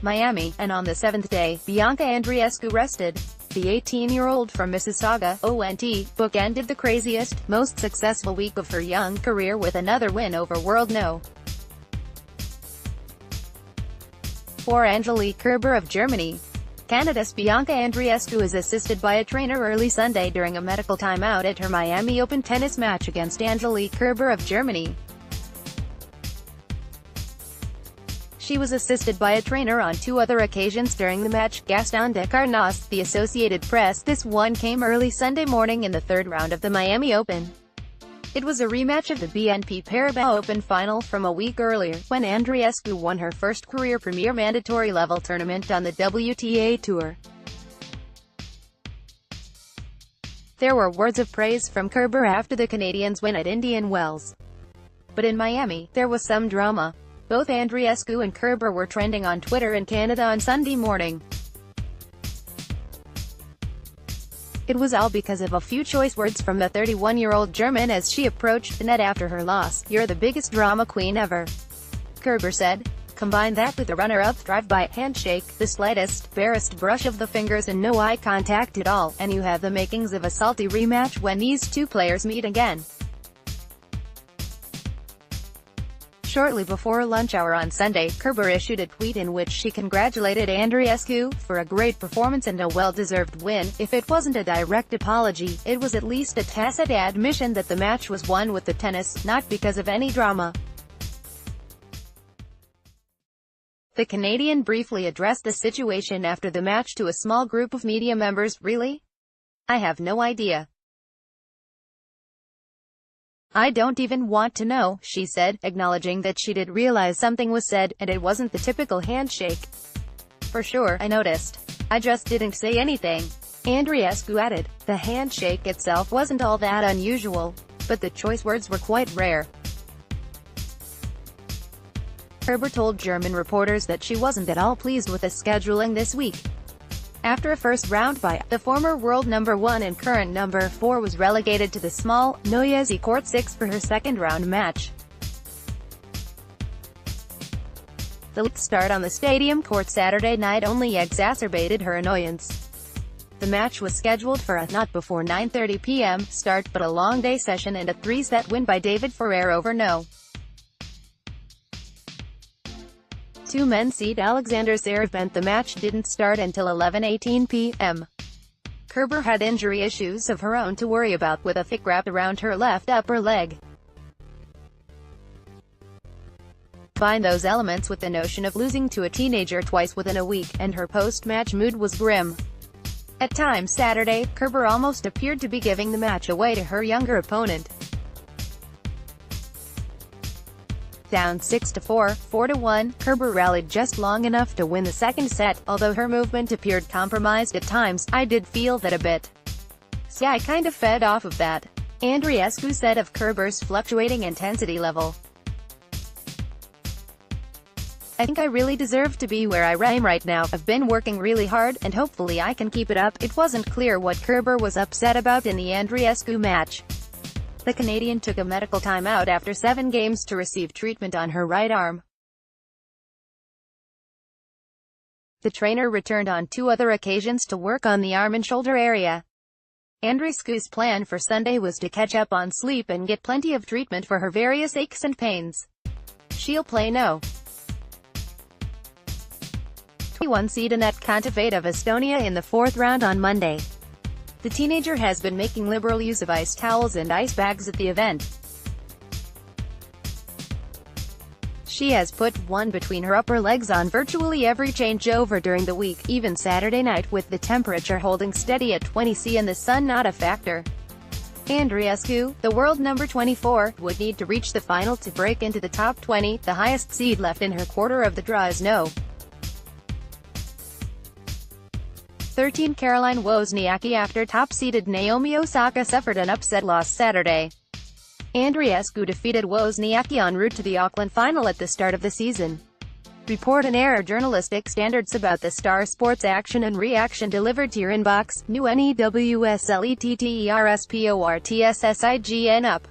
Miami, and on the seventh day, Bianca Andreescu rested. The 18-year-old from Mississauga, ONT, bookended the craziest, most successful week of her young career with another win over world No. 4 Angelique Kerber of Germany. Canada's Bianca Andreescu is assisted by a trainer early Sunday during a medical timeout at her Miami Open tennis match against Angelique Kerber of Germany. She was assisted by a trainer on 2 other occasions during the match, Gaston De Cardenas, the Associated Press. This one came early Sunday morning in the third round of the Miami Open. It was a rematch of the BNP Paribas Open final from a week earlier, when Andreescu won her first career premier mandatory-level tournament on the WTA Tour. There were words of praise from Kerber after the Canadians' win at Indian Wells. But in Miami, there was some drama. Both Andreescu and Kerber were trending on Twitter in Canada on Sunday morning. It was all because of a few choice words from the 31-year-old German as she approached the net after her loss. "You're the biggest drama queen ever," Kerber said. Combine that with the runner-up drive-by, handshake, the slightest, barest brush of the fingers and no eye contact at all, and you have the makings of a salty rematch when these two players meet again. Shortly before lunch hour on Sunday, Kerber issued a tweet in which she congratulated Andreescu for a great performance and a well-deserved win. If it wasn't a direct apology, it was at least a tacit admission that the match was won with the tennis, not because of any drama. The Canadian briefly addressed the situation after the match to a small group of media members. "Really? I have no idea. I don't even want to know," she said, acknowledging that she did realize something was said, and it wasn't the typical handshake. "For sure, I noticed. I just didn't say anything." Andreescu added, "The handshake itself wasn't all that unusual, but the choice words were quite rare." Kerber told German reporters that she wasn't at all pleased with the scheduling this week. After a first round bye, the former world number 1 and current number 4 was relegated to the small, noisy Court 6 for her second round match. The late start on the stadium court Saturday night only exacerbated her annoyance. The match was scheduled for a not before 9:30 p.m. start, but a long day session and a 3-set win by David Ferrer over No. 2 men's seed Alexander Zverev meant the match didn't start until 11:18 p.m. Kerber had injury issues of her own to worry about, with a thick wrap around her left upper leg. Combine those elements with the notion of losing to a teenager twice within a week, and her post-match mood was grim. At times Saturday, Kerber almost appeared to be giving the match away to her younger opponent. Down 6-4, 4-1, Kerber rallied just long enough to win the second set. Although her movement appeared compromised at times, I did feel that a bit. So I kind of fed off of that, Andreescu said of Kerber's fluctuating intensity level. "I think I really deserve to be where I am right now. I've been working really hard, and hopefully I can keep it up." It wasn't clear what Kerber was upset about in the Andreescu match. The Canadian took a medical timeout after 7 games to receive treatment on her right arm. The trainer returned on 2 other occasions to work on the arm and shoulder area. Andreescu's plan for Sunday was to catch up on sleep and get plenty of treatment for her various aches and pains. She'll play No. 21 seed Anett Kontaveit of Estonia in the 4th round on Monday. The teenager has been making liberal use of ice towels and ice bags at the event. She has put one between her upper legs on virtually every changeover during the week, even Saturday night, with the temperature holding steady at 20 C and the sun not a factor. Andreescu, the world number 24, would need to reach the final to break into the top 20. The highest seed left in her quarter of the draw is No. 13 Caroline Wozniacki after top-seeded Naomi Osaka suffered an upset loss Saturday. Andreescu defeated Wozniacki en route to the Auckland final at the start of the season. Report and air journalistic standards about the star sports action and reaction delivered to your inbox. New NEWSLETTERSPORTSSIGN up.